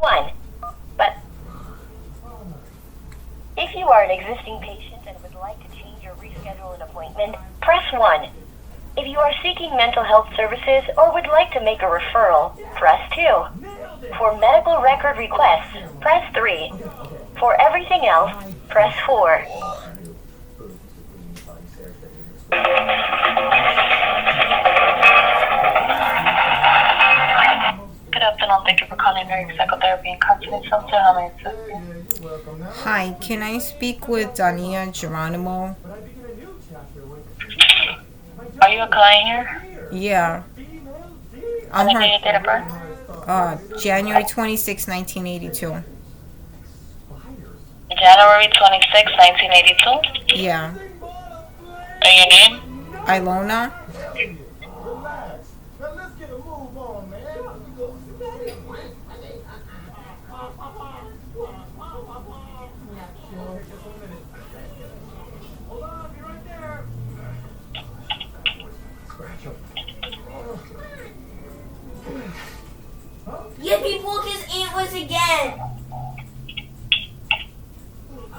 1. But if you are an existing patient and would like to change or reschedule an appointment, press 1. If you are seeking mental health services or would like to make a referral, press 2. For medical record requests, press 3. For everything else, press 4. Good afternoon. Thank you for calling Nurse Psychotherapy and Counseling Center. How may I assist you? Hi, can I speak with Dania Geronimo? Are you a client here? Yeah. Can I get your date of birth? January 26, 1982. January 26, 1982? Yeah. And your name? Ilona? Yippee Walker's aunt was again.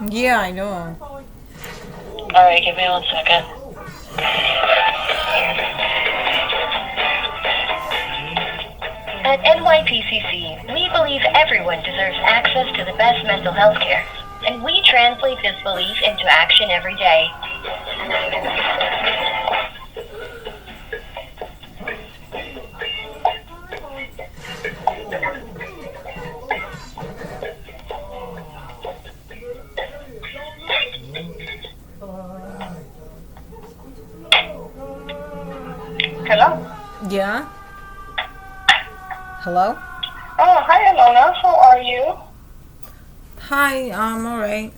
Yeah, I know. Alright, give me 1 second. At NYPCC, we believe everyone deserves access to the best mental health care, and we translate this belief into action every day. Hello? Yeah? Hello? Oh, hi, Alona. How are you? Hi, I'm alright.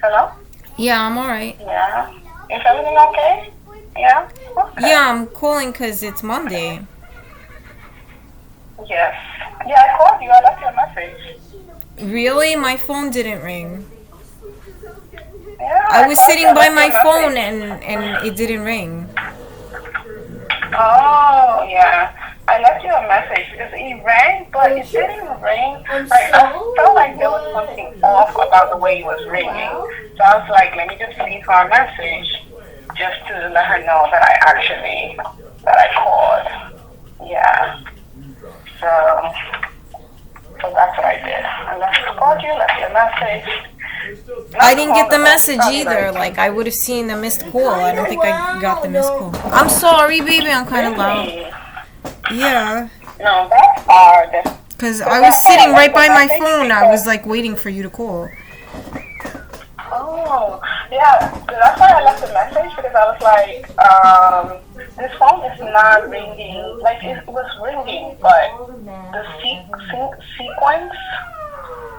Hello? Yeah, I'm alright. Yeah. Is everything okay? Yeah? Okay. Yeah, I'm calling because it's Monday. Yes. Yeah, I called you. I left you a message. Really? My phone didn't ring. Yeah, I was called you. sitting I by left my you a phone message. and it didn't ring. Oh, yeah. I left you a message because it rang, but it didn't ring. Like, I felt like there was something off about the way it was ringing. So I was like, let me just leave her a message just to let her know that I called. Yeah. So that's what I did. I called you, left you a message. I didn't get the message either. Like, I would have seen the missed call. I don't think I got the missed call. I'm sorry, baby. I'm kind of loud. Yeah. No, that's hard. Because I was sitting right by my phone. I was, like, waiting for you to call. Oh, yeah. That's why I left the message because I was like, this phone is not ringing. Like, it was ringing, but the sequence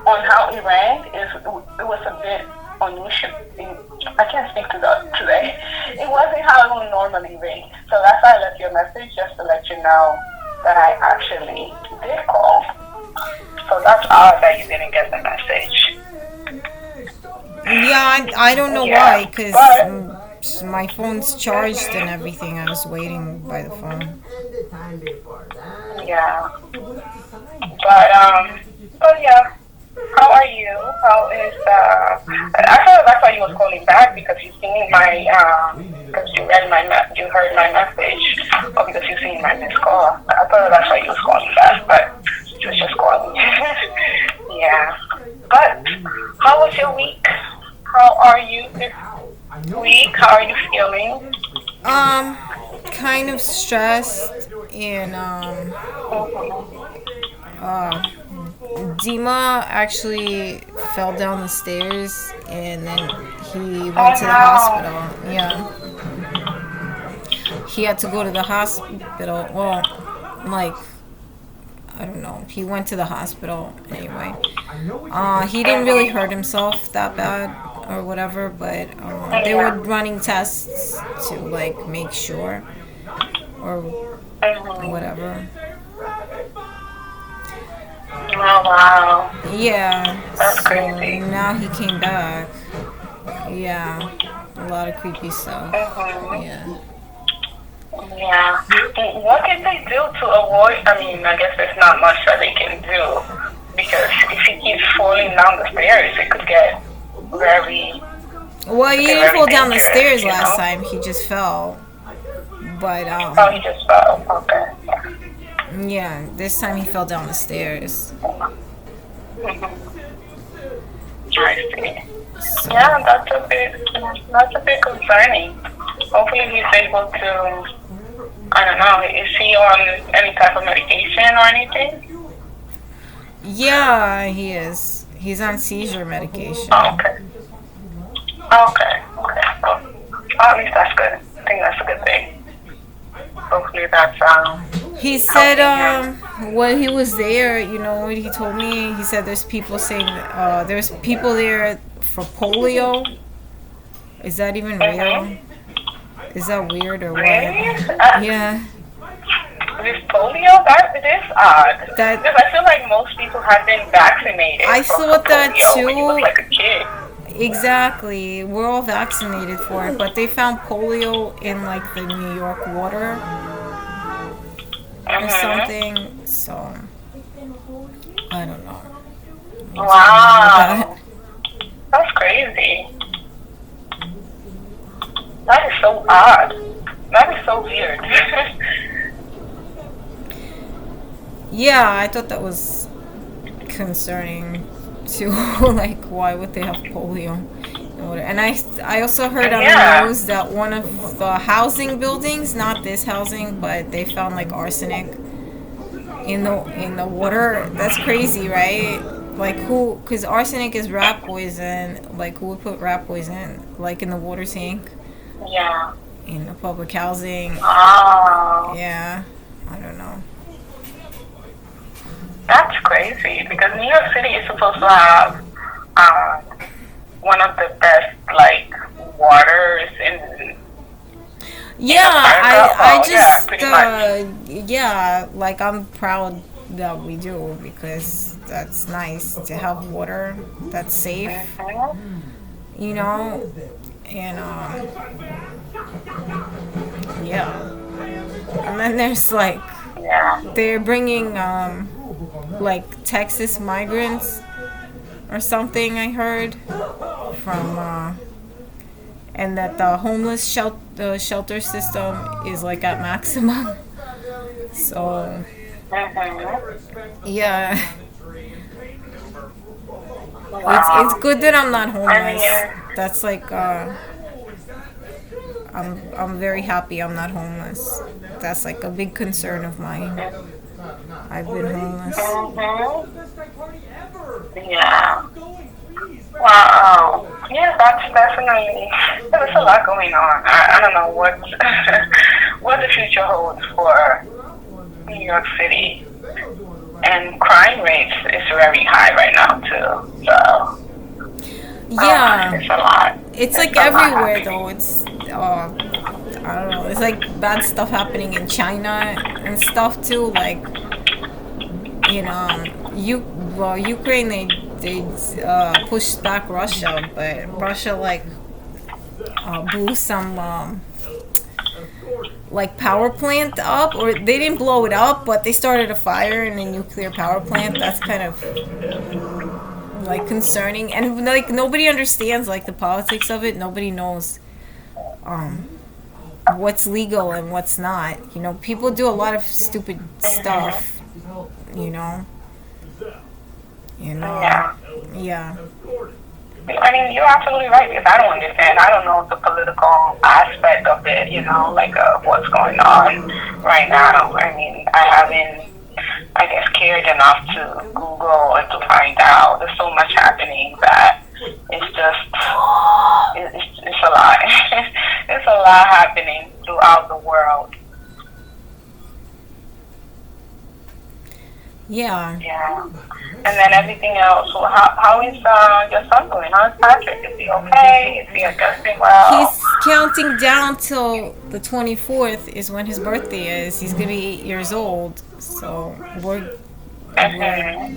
on how it rang it was a bit unusual. I can't speak today. It wasn't how it would normally ring. So that's why I left you a message just to let you know that I actually did call. So that's odd that you didn't get the message. Yeah, I don't know why, because my phone's charged and everything. I was waiting by the phone. Yeah. But yeah. How are you? How is I thought that's why you was calling back because you seen my because you you heard my message or because you seen my missed call. I thought that's why you was calling back, but you was just calling. Yeah. But how was your week? How are you this week? How are you feeling? Kind of stressed and Dima actually fell down the stairs and then he went to the hospital. Yeah. He had to go to the hospital. Well, like, I don't know. He went to the hospital anyway. He didn't really hurt himself that bad or whatever, but they were running tests to, like, make sure or whatever. Oh, wow. Yeah. That's So crazy. now he came back. Yeah. A lot of creepy stuff. Yeah. Yeah. What can they do to avoid? I mean, I guess there's not much that they can do because very, Well, he could be didn't very fall down the dangerous, stairs you last know? time. He just fell. But Oh, he just fell. Okay. yeah, this time he fell down the stairs. I see. So Yeah, that's a bit concerning. Hopefully he's able to, I don't know, is he on any type of medication or anything? yeah, he is. He's on seizure medication. Oh, okay. Okay. Okay. Well, at least that's good. I think that's a good thing. Hopefully that's He said helping him. when he was there, what he told me? He said there's people saying there's people there for polio. Is that even real? Is that weird or what? Really? Yeah. With polio, that it is odd. That Because I feel like most people have been vaccinated. I for thought that polio when he was too. like a kid. Exactly. We're all vaccinated for it, but they found polio in like the New York water or something. So I don't know. Wow. That's crazy. That is so odd. That is so weird. Yeah, I thought that was concerning too. Like, why would they have polio? And I also heard on the news that one of the housing buildings, not this housing, but they found like arsenic in the water. That's crazy, right? Like who? Because arsenic is rat poison. Like who would put rat poison like in the water tank? Yeah. In the public housing. Oh. Yeah, I don't know. That's crazy because New York City is supposed to have one of the best like waters in Yeah, America. I Yeah, pretty just yeah, like I'm proud that we do because that's nice to have water that's safe, you know, and yeah, and then there's like they're bringing like Texas migrants or something I heard from and that the homeless shelter system is like at maximum. So yeah, it's good that I'm not homeless. That's like I'm very happy I'm not homeless. That's like a big concern of mine. I've been homeless. Yeah. Wow. Yeah, that's definitely. There's a lot going on. I don't know what what the future holds for New York City, and crime rates is very high right now too. So yeah, it's a lot. It's like everywhere though. It's I don't know. It's like bad stuff happening in China and stuff too. Like Ukraine they pushed back Russia, but Russia like blew some like power plant up, or they didn't blow it up, but they started a fire in a nuclear power plant. That's kind of like concerning, and like nobody understands like the politics of it. Nobody knows what's legal and what's not. People do a lot of stupid stuff. Yeah. I mean, you're absolutely right because I don't understand. I don't know the political aspect of it, like what's going on right now. I mean, I haven't, I guess, cared enough to Google and to find out. There's so much happening that it's just, it's a lot. It's a lot happening throughout the world. Yeah. And then everything else. So how is your son doing? How's Patrick? Is he okay? Is he adjusting well? He's counting down till the 24th is when his birthday is. He's gonna be 8 years old. So we're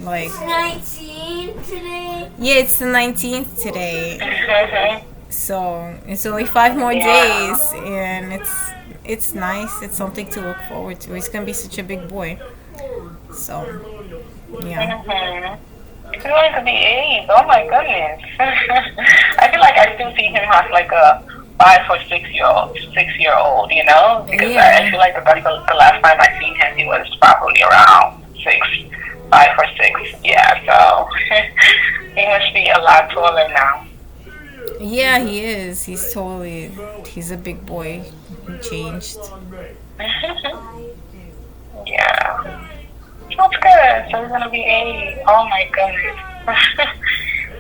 like. It's 19 today. Yeah, it's the 19th today. So it's only 5 more days, and it's nice. It's something to look forward to. He's gonna be such a big boy. So, yeah. He's going to be 8. Oh my goodness. I feel like I still see him as like a 5 or 6 year old, you know? Because I Yeah. feel like the last time I seen him, he was probably around 5 or 6. Yeah, so he must be a lot taller now. Yeah, he is. He's a big boy. He changed. Yeah. That's good. So he's gonna be 8. Oh my goodness.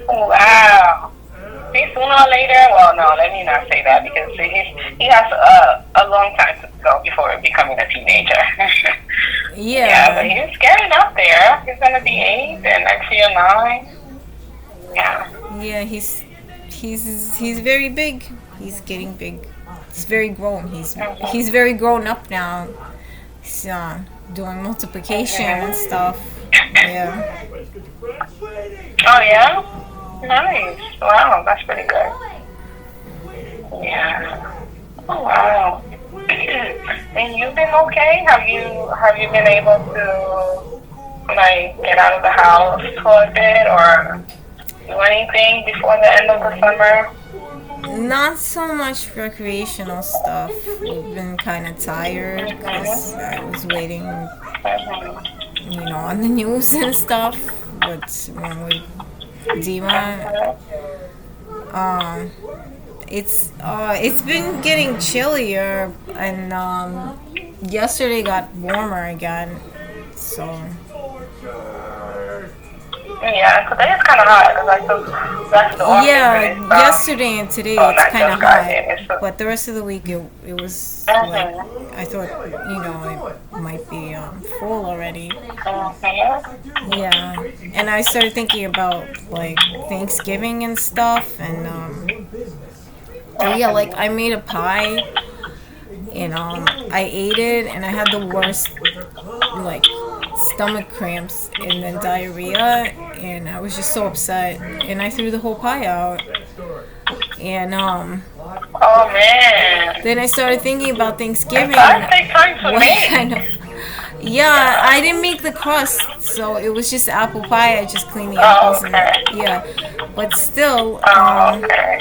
Wow. See, sooner or later, well, no, let me not say that because he has a long time to go before becoming a teenager. Yeah, but Yeah. he's getting up there. He's gonna be 8 and next year 9. Yeah. Yeah, he's very big. He's getting big. He's very grown. He's very grown up now. He's doing multiplication and stuff. Yeah. Oh yeah. Nice. Wow, that's pretty good. Yeah. Oh wow. And you've been okay? Have you been able to like get out of the house for a bit or do anything before the end of the summer? Not so much recreational stuff. We've been kind of tired because I was waiting, on the news and stuff. What's wrong with Dima? Um, it's been getting chillier, and yesterday got warmer again. So Yeah, today it's kind of hot because I took back to the office. yeah, And it's, yesterday and today oh, it's not kind of just got hot, in. It's but the rest of the week it was like I thought it might be fall already. Yeah, and I started thinking about like Thanksgiving and stuff, and oh yeah, like I made a pie, and I ate it, and I had the worst like stomach cramps and then diarrhea, and I was just so upset, and I threw the whole pie out, and Oh man. then I started thinking about Thanksgiving. That takes time to What make. kind of yeah, I didn't make the crust, so it was just apple pie. I just cleaned the apples and okay. yeah, but still, Oh, okay.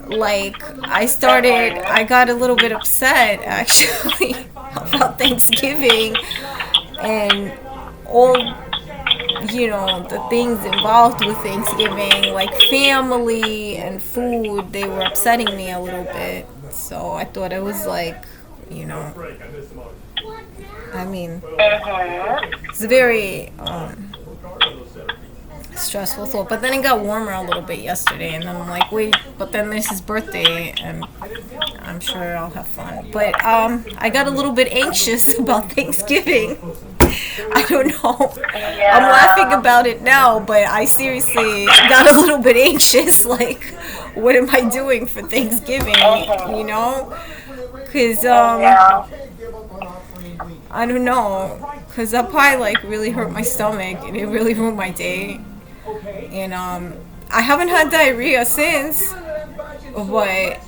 like I got a little bit upset actually about Thanksgiving and all the things involved with Thanksgiving, like family and food. They were upsetting me a little bit, so I thought it was like, I mean, it's a very stressful thought. But then it got warmer a little bit yesterday, and then I'm like, wait, but then there's his birthday, and I'm sure I'll have fun. But I got a little bit anxious about Thanksgiving. I don't know. I'm laughing about it now, but I seriously got a little bit anxious. Like, what am I doing for Thanksgiving? Because Yeah. I don't know, because that pie like really hurt my stomach, and it really ruined my day. And I haven't had diarrhea since, but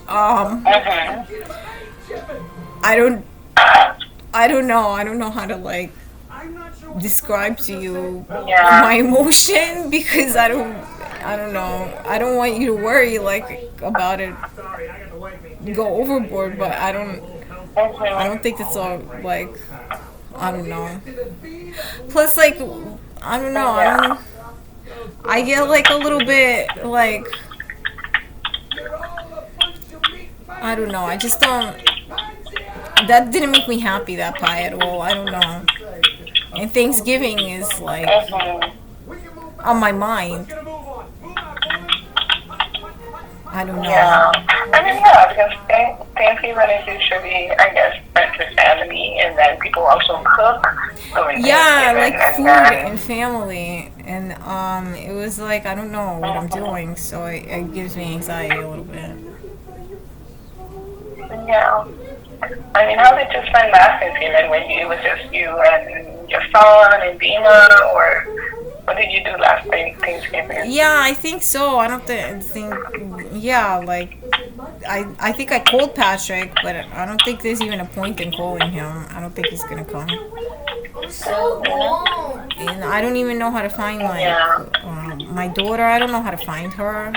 I don't know how to like describe to you my emotion, because I don't know. I don't want you to worry like about it, go overboard, but I don't think it's all like, I don't know. Plus, like, I don't know. I get like a little bit like, I don't know. I just don't. That didn't make me happy, that pie, at all. I don't know. And Thanksgiving is like on my mind. I don't know. Yeah. I mean, yeah, because Thanksgiving is usually, I guess, friends and family, and then people also cook during Yeah, Thanksgiving, like and food then, and family, and it was like, I don't know what I'm doing, so it gives me anxiety a little bit. yeah. I mean, how did you spend last Thanksgiving when it was just you and your son and Dima, or what did you do last Thanksgiving? Yeah, I think so. I don't think. Yeah, like I think I called Patrick, but I don't think there's even a point in calling him. I don't think he's gonna come. So long. And I don't even know how to find my daughter. I don't know how to find her.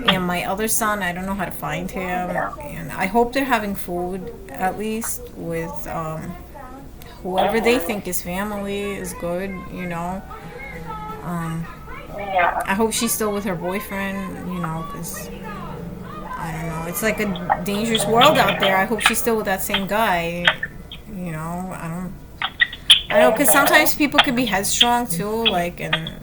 And my other son, I don't know how to find him. And I hope they're having food, at least with whoever they think is family is good, you know. I hope she's still with her boyfriend, you know, because I don't know. It's like a dangerous world out there. I hope she's still with that same guy, you know. I don't know, because sometimes people could be headstrong too, like, and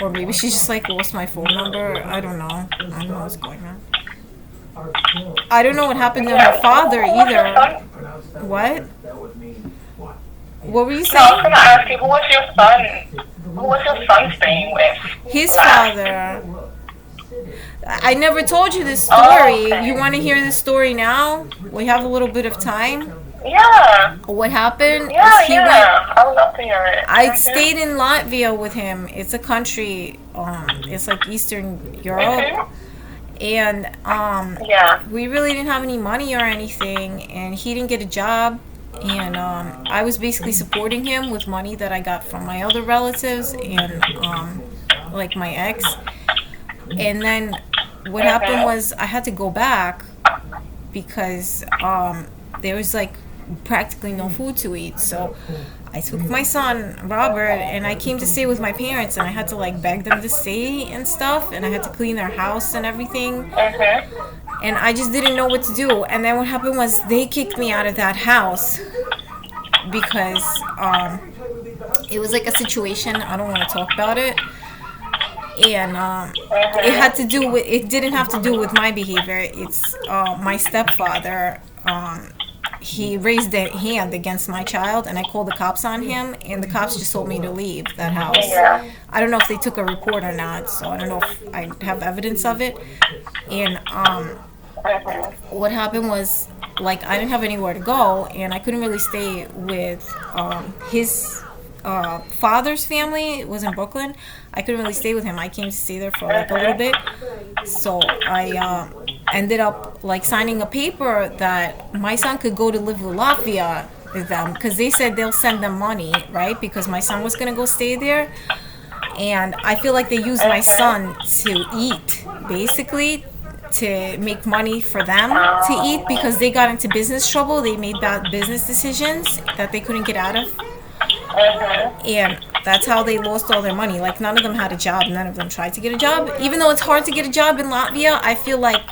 or maybe she just like lost my phone number. I don't know. I don't know what's going on. I don't know what happened to her father either. What? What were you saying? No, I was gonna ask you, who was your son? Who was your son staying with? His father. I never told you this story. Oh, okay. You want to hear this story now? We have a little bit of time. Yeah. What happened? Yeah, is he yeah. went. I would love to hear it. I stayed in Latvia with him. It's a country. It's like Eastern Europe. And Yeah. we really didn't have any money or anything, and he didn't get a job. And I was basically supporting him with money that I got from my other relatives and like my ex. And then what happened was I had to go back because there was like practically no food to eat. So I took my son Robert and I came to stay with my parents, and I had to like beg them to stay and stuff, and I had to clean their house and everything. And I just didn't know what to do. And then what happened was they kicked me out of that house because it was like a situation. I don't want to talk about it. And it had to do with, it didn't have to do with my behavior. It's my stepfather. He raised a hand against my child, and I called the cops on him, and the cops just told me to leave that house. I don't know if they took a report or not, so I don't know if I have evidence of it. And what happened was, like, I didn't have anywhere to go, and I couldn't really stay with his father's family. It was in Brooklyn. I couldn't really stay with him. I came to stay there for like a little bit. So I ended up like signing a paper that my son could go to live with Latvia with them, because they said they'll send them money, right? Because my son was gonna go stay there. And I feel like they used my son to eat, basically, to make money for them to eat, because they got into business trouble. They made bad business decisions that they couldn't get out of. And that's how they lost all their money. Like, none of them had a job. None of them tried to get a job. Even though it's hard to get a job in Latvia, I feel like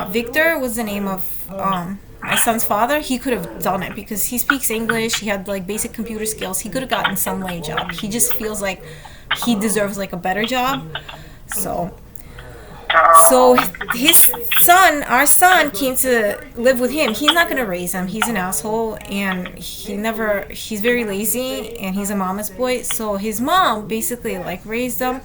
Viktor was the name of my son's father. He could have done it because he speaks English. He had like basic computer skills. He could have gotten some lay job. He just feels like he deserves like a better job. So his son, our son, came to live with him. He's not going to raise him. He's an asshole, and he's very lazy, and he's a mama's boy. So his mom basically like raised him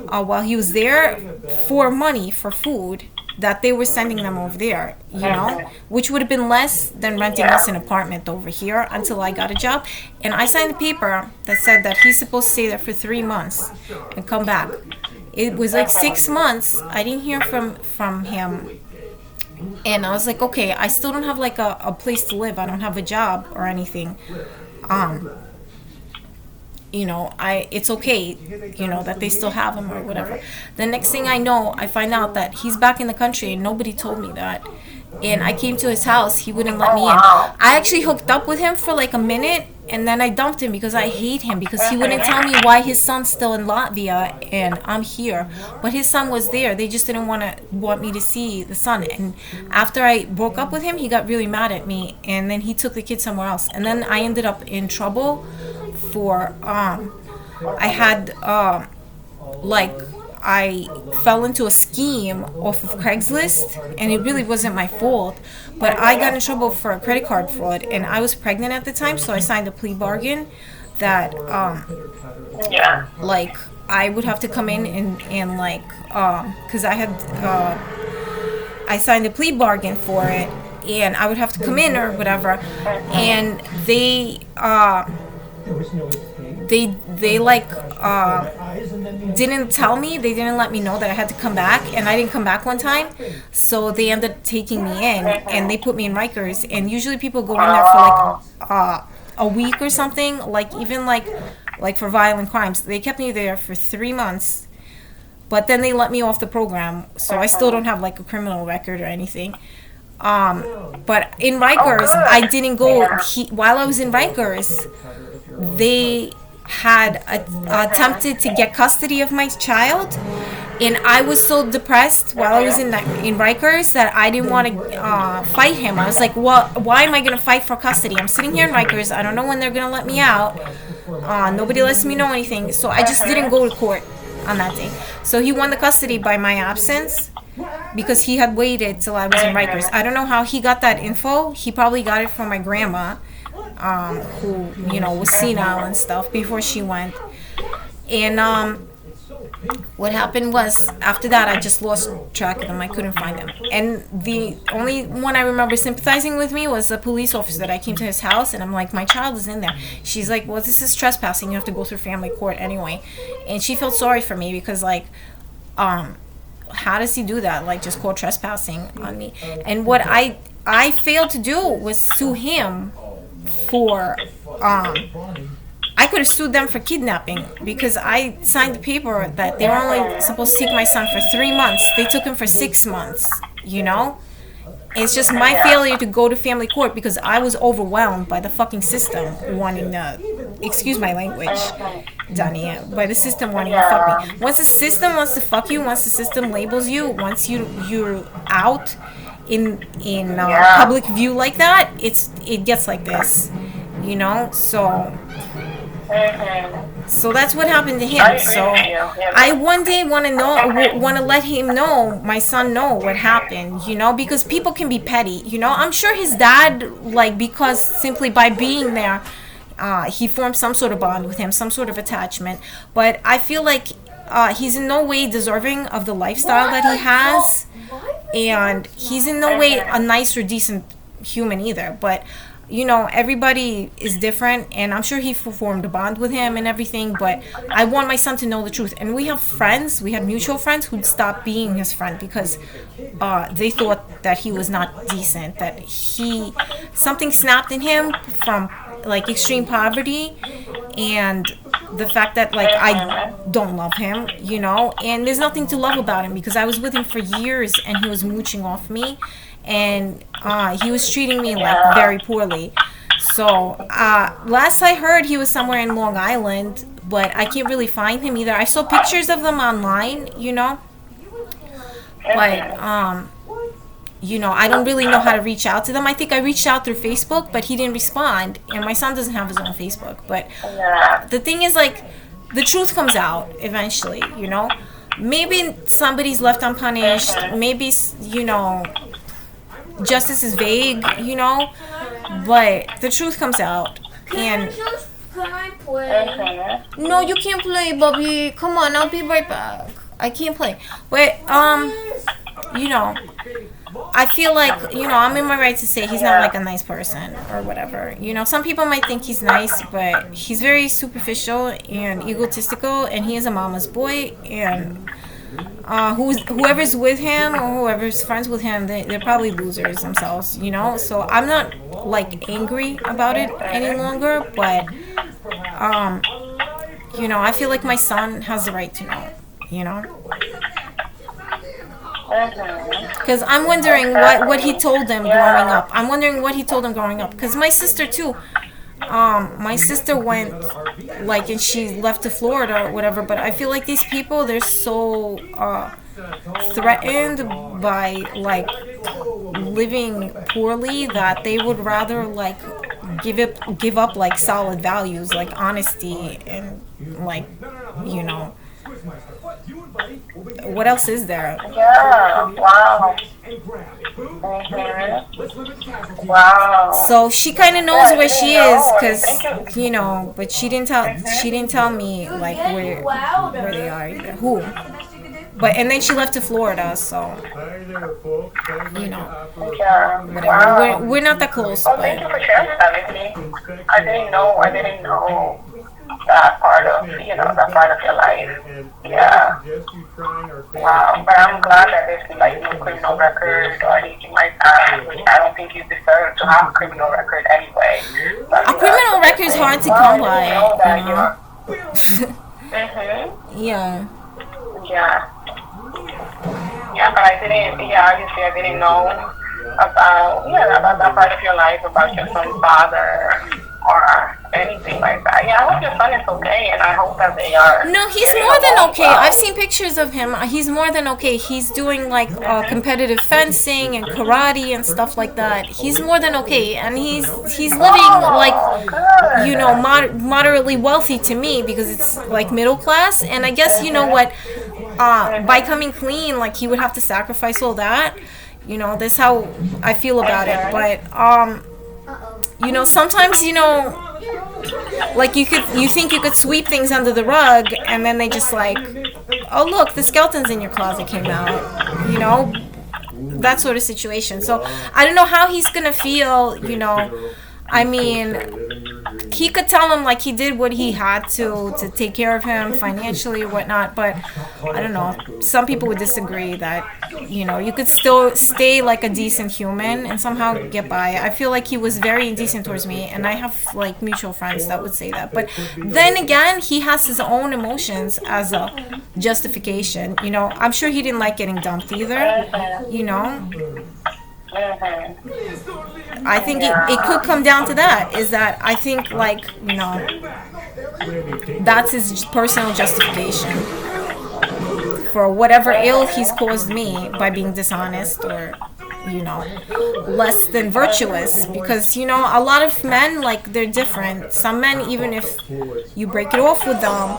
while he was there for money, for food that they were sending them over there, you know, which would have been less than renting us an apartment over here until I got a job. And I signed a paper that said that he's supposed to stay there for 3 months and come back. It was like 6 months. I didn't hear from him. And I was like, okay, I still don't have like a place to live. I don't have a job or anything. You know, it's okay, you know, that they still have him or whatever. The next thing I know, I find out that he's back in the country, and nobody told me that. And I came to his house. He wouldn't let me in. I actually hooked up with him for like a minute, and then I dumped him because I hate him, because he wouldn't tell me why his son's still in Latvia and I'm here. But his son was there. They just didn't want me to see the son. And after I broke up with him, he got really mad at me, and then he took the kid somewhere else. And then I ended up in trouble for I had I fell into a scheme off of Craigslist, and it really wasn't my fault, but I got in trouble for a credit card fraud, and I was pregnant at the time, so I signed a plea bargain that like I would have to come in and like because I signed a plea bargain for it, and I would have to come in or whatever, and they like didn't tell me. They didn't let me know that I had to come back, and I didn't come back one time, so they ended up taking me in, and they put me in Rikers. And usually people go in there for like a week or something. Like even like for violent crimes, they kept me there for 3 months. But then they let me off the program, so I still don't have like a criminal record or anything. But in Rikers, I didn't go. While I was in Rikers, they had attempted to get custody of my child, and I was so depressed while I was in Rikers that I didn't want to fight him. I was like, well, why am I going to fight for custody? I'm sitting here in Rikers. I don't know when they're going to let me out. Nobody lets me know anything, so I just didn't go to court on that day. So he won the custody by my absence because he had waited till I was in Rikers. I don't know how he got that info. He probably got it from my grandma, who, you know, was senile and stuff before she went. And what happened was, after that, I just lost track of him. I couldn't find him. And the only one I remember sympathizing with me was the police officer that I came to his house, and I'm like, my child is in there. She's like, well, this is trespassing. You have to go through family court anyway. And she felt sorry for me because, like, how does he do that? Like, just call trespassing on me. And what I failed to do was sue him for, I could have sued them for kidnapping because I signed the paper that they were only supposed to take my son for 3 months. They took him for 6 months, you know? It's just my failure to go to family court because I was overwhelmed by the fucking system wanting to, excuse my language, Donnie, by the system wanting to fuck me. Once the system wants to fuck you, once the system labels you, once you're out in public view like that, it gets like this, you know? So that's what happened to him. So I one day want to let him know, my son know what happened, you know, because people can be petty, you know. I'm sure his dad, like, because simply by being there, he formed some sort of bond with him, some sort of attachment. But I feel like he's in no way deserving of the lifestyle that he has, and he's in no way a nice or decent human either. But you know, everybody is different, and I'm sure he formed a bond with him and everything, but I want my son to know the truth. And we have friends, we had mutual friends who'd stop being his friend because they thought that he was not decent, that something snapped in him from, like, extreme poverty, and the fact that, like, I don't love him, you know, and there's nothing to love about him because I was with him for years and he was mooching off me. And he was treating me, like, very poorly. So last I heard, he was somewhere in Long Island, but I can't really find him either. I saw pictures of them online, you know, but you know, I don't really know how to reach out to them. I think I reached out through Facebook, but he didn't respond, and my son doesn't have his own Facebook. But the thing is, like, the truth comes out eventually, you know. Maybe somebody's left unpunished, maybe, you know, justice is vague, you know, but the truth comes out. And Can I play? no, you can't play, Bubby. Come on, I'll be right back. I can't play. But you know, I feel like, you know, I'm in my right to say he's not like a nice person or whatever. You know, some people might think he's nice, but he's very superficial and egotistical, and he is a mama's boy, and whoever's with him or whoever's friends with him, they're probably losers themselves, you know. So I'm not, like, angry about it any longer, but you know, I feel like my son has the right to know, you know, because I'm wondering what he told them growing up. I'm wondering what he told them growing up, because my sister too. My sister went, like, and she left to Florida or whatever, but I feel like these people, they're so threatened by, like, living poorly that they would rather, like, give up like solid values like honesty and, like, you know, what else is there? Yeah, wow. Wow. So she kind of knows where she is, because, you know, but she didn't tell me, like, where they are either. Who? But, and then she left to Florida, so, you know, whatever. Wow. We're not that close, Oh, thank you but for sharing that with me. I didn't know that part of your life. Yeah. Wow. But I'm glad that there's, like, no criminal record or anything like that, which I don't think you deserve to have a criminal record anyway. like, A criminal record is hard to come by, you know? Yeah. Yeah. Yeah, but I didn't, obviously I didn't know about that part of your life, about your son's father or anything like that. Yeah, I hope your son is okay, and I hope that they are. No, he's more than okay. I've seen pictures of him. He's more than okay. He's doing like competitive fencing and karate and stuff like that. He's more than okay, and he's living like, you know, moderately wealthy to me, because it's like middle class. And I guess, you know what, by coming clean, like he would have to sacrifice all that. You know, that's how I feel about it. But you know, sometimes, you know, like you think you could sweep things under the rug, and then they just like, oh look, the skeletons in your closet came out, you know, that sort of situation. So I don't know how he's gonna feel, you know. I mean, he could tell him like he did what he had to take care of him financially or whatnot, but I don't know. Some people would disagree that, you know, you could still stay like a decent human and somehow get by. I feel like he was very indecent towards me, and I have like mutual friends that would say that. But then again, he has his own emotions as a justification. You know, I'm sure he didn't like getting dumped either, you know. I think it could come down to that, is that I think, like, you know, that's his personal justification for whatever ill he's caused me by being dishonest or, you know, less than virtuous. Because, you know, a lot of men, like, they're different. Some men, even if you break it off with them,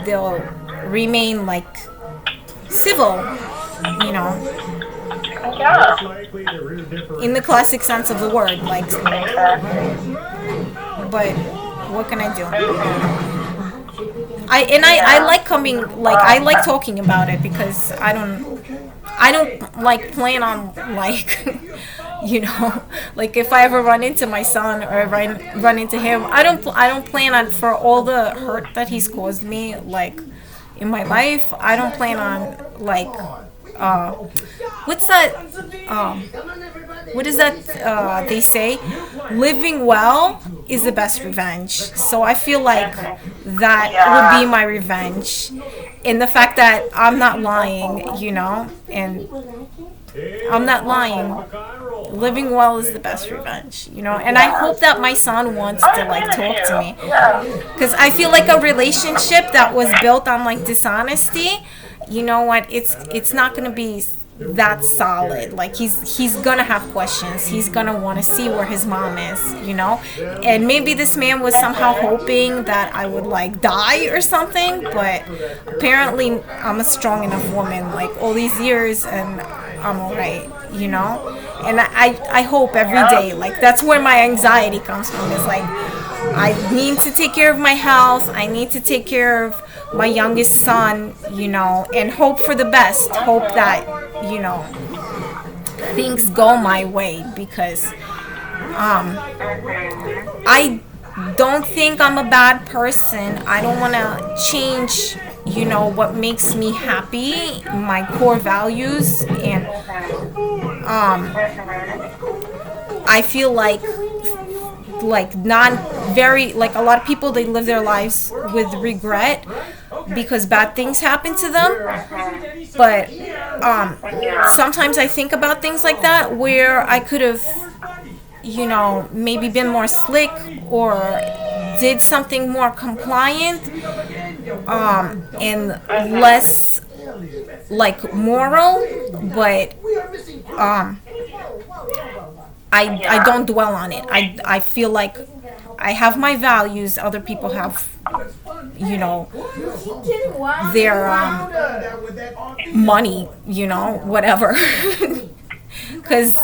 they'll remain, like, civil, you know. Yeah. In the classic sense of the word, like. But what can I do? I like coming, like, I like talking about it, because I don't like plan on, like, you know, like if I ever run into my son or run into him, I don't plan on, for all the hurt that he's caused me, like, in my life, I don't plan on, like, what's that, what is that, they say, living well is the best revenge. So I feel like that would be my revenge, in the fact that I'm not lying, you know, and I'm not lying. Living well is the best revenge, you know, and I hope that my son wants to, like, talk to me, because I feel like a relationship that was built on, like, dishonesty, you know what, it's not going to be that solid. Like, he's gonna have questions. He's gonna want to see where his mom is, you know. And maybe this man was somehow hoping that I would, like, die or something, but apparently I'm a strong enough woman, like, all these years, and I'm alright, you know. And I hope every day, like, that's where my anxiety comes from, is like, I need to take care of my health, I need to take care of my youngest son, you know, and hope for the best. Hope that, you know, things go my way, because I don't think I'm a bad person. I don't want to change, you know, what makes me happy, my core values, and I feel like not very, like, a lot of people, they live their lives with regret because bad things happen to them. But sometimes I think about things like that, where I could have, you know, maybe been more slick or did something more compliant, and less, like, moral, but I don't dwell on it. I feel like I have my values. Other people have, you know, their money, you know, whatever. Because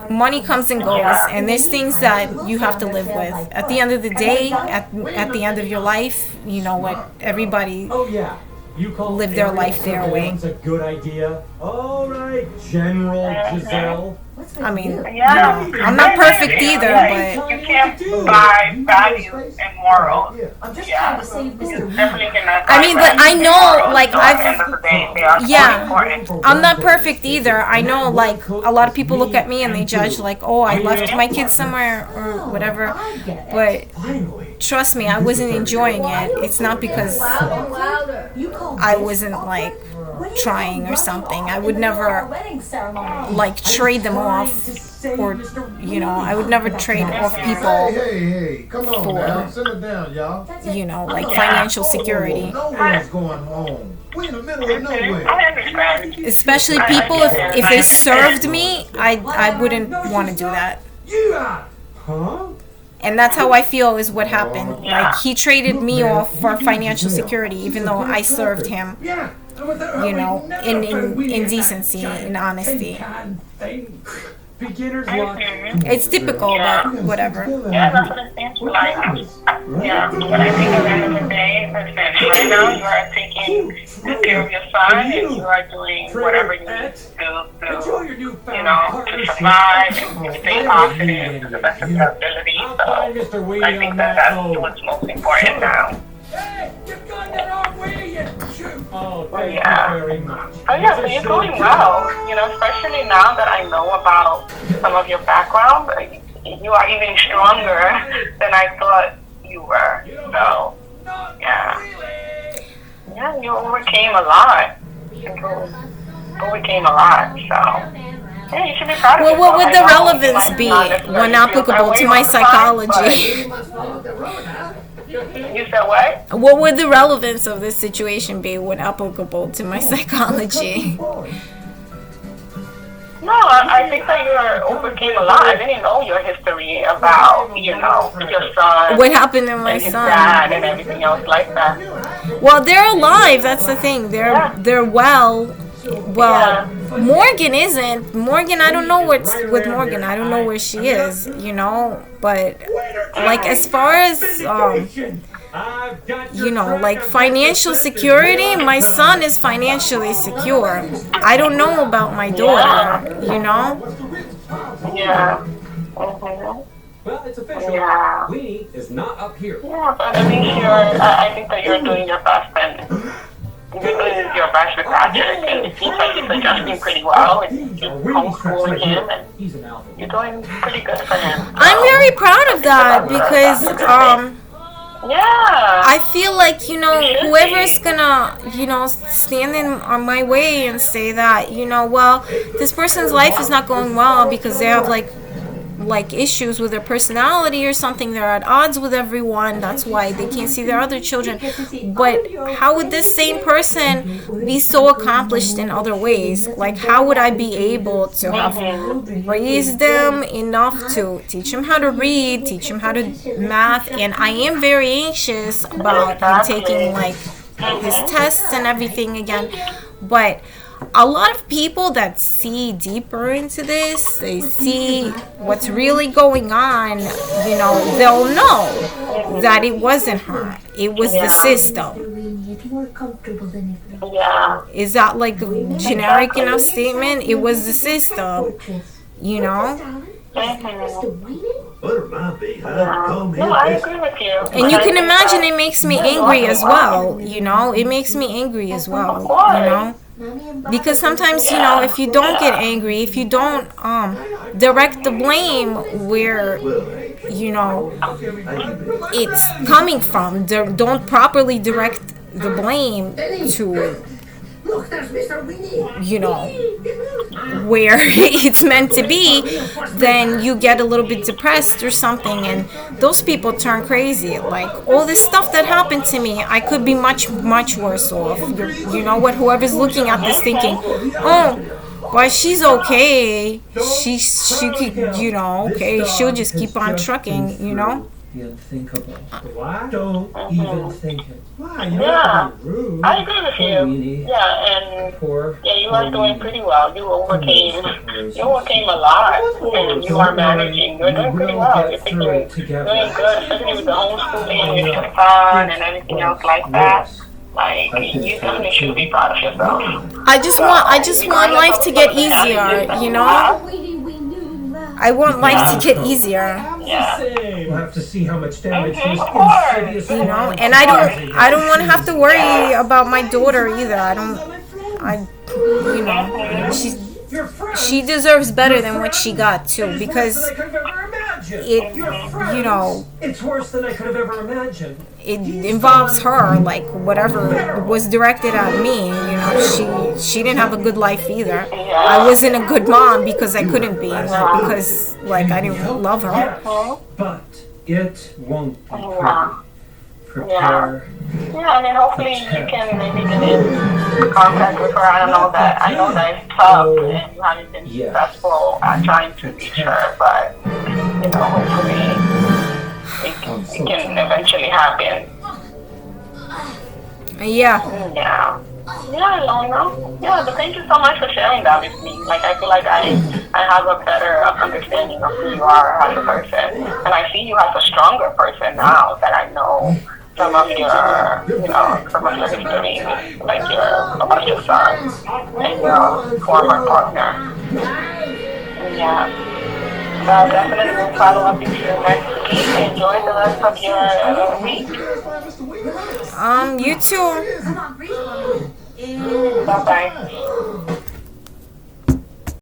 money comes and goes, and there's things that you have to live with. At the end of the day, at the end of your life, you know what, everybody live their life their way. A good idea. All right, General Giselle. I mean, you know, I'm not perfect either, but you can't buy values and morals. Yeah, you definitely cannot. I mean, but I know, like, they are Yeah. important. I'm not perfect either. I know, like, a lot of people look at me and they judge, like, oh, I left my kids somewhere or whatever. But trust me, I wasn't enjoying it. It's not because I wasn't, like, trying or something. I would never, like, trade them off, or, you know, I would never trade off people Hey, come on for, now. Simmer down, y'all. you know, like, financial security. No one's going home. We're in the middle of nowhere. I understand. Especially people, if they served me, I wouldn't want to do that. Huh? And that's how I feel is what happened. Like, he traded me off for financial security, even though I served him, you know, in decency, in honesty. Beginner's luck. It's typical, but whatever. Yeah, that's what it stands for. Like, yeah, but I think at the end of the day, listen, right now you are taking good care of your son and you are doing whatever you need to do to, you know, to survive and stay positive to the best of your ability. So I think that that's what's most important now. Oh, thank Yeah. you very much. Oh yeah, so you're doing well, you know, especially now that I know about some of your background. You are even stronger than I thought you were. So, yeah. Yeah, you overcame a lot. So, yeah, you should be proud of yourself. Well, what would the I know relevance you be might not necessarily when feel applicable that to way my all the time, psychology? but- You said what? What would the relevance of this situation be when applicable to my psychology? No, I think that you overcame a lot. I didn't know your history about, you know, your son. What happened to my and his son? dad and everything else like that. Well, they're alive. That's the thing. They're well. Well, Morgan isn't. Morgan, I don't know what's with Morgan. I don't know where she is. You know, but like as far as you know, like financial security, my son is financially secure. I don't know about my daughter. You know. Yeah. Mm-hmm. Well, it's official. Yeah. Weenie is not up here. Yeah, but at least I think that you're doing your best and you're doing your best with Patrick, and it seems like he's adjusting pretty well, and you're homeschooling him, and He's an alpha. you're doing pretty good for him. I'm very proud of that because Yeah. I feel like, you know, whoever's gonna, you know, stand in on my way and say that, you know, well, this person's life is not going well because they have like issues with their personality or something, they're at odds with everyone, that's why they can't see their other children. But how would this same person be so accomplished in other ways? Like, how would I be able to have raised them enough to teach them how to read, teach them how to math? And I am very anxious about him taking like his tests and everything again. But a lot of people that see deeper into this, they see what's really going on, you know, they'll know that it wasn't her. It was the system. Yeah. Is that like a generic enough statement? It was the system, you know? No, I agree with you. And you can imagine it makes me angry as well, you know? It makes me angry as well, you know? Because sometimes, you know, if you don't get angry, if you don't direct the blame where, you know, it's coming from, don't properly direct the blame to, you know, where it's meant to be, then you get a little bit depressed or something, and those people turn crazy. Like, all this stuff that happened to me, I could be much worse off. You know what, whoever's looking at this thinking, oh, well, she's okay, she could, you know, okay, she'll just keep on trucking, you know. The unthinkable. What? Don't even think it. Why? You Yeah. don't be rude. I agree with you. Yeah, and Poor. yeah, you are doing pretty well. You overcame a lot, and you are managing. You're doing pretty well. You're doing good, especially with the homeschooling with your son and everything else like that. Like, you definitely should be proud of yourself. I just want life to get easier, you know? I want life to get easier. Yeah. We'll have to see how much damage this Of course. insidious You know, and I don't want to have to worry about my daughter either. I don't you know, she deserves better than what she got too, because it, you know, It's worse than I could have ever imagined. it involves her. Like whatever was directed at me, you know, she didn't have a good life either. I wasn't a good mom because I couldn't be, because like I didn't love her. But it won't be pretty. Yeah. Prepare. Yeah, I mean, hopefully you can maybe get in contact with her. I know that it's tough and you haven't been successful at trying to reach her, but, you know, hopefully it can eventually happen. Yeah. Yeah. Yeah, Lona. Yeah, but thank you so much for sharing that with me. Like, I feel like I have a better understanding of who you are as a person. And I see you as a stronger person now that I know some of your history, like about your son and your former partner. Yeah. So I'll definitely will follow up with you next week. Enjoy the rest of your week. You too. Bye-bye.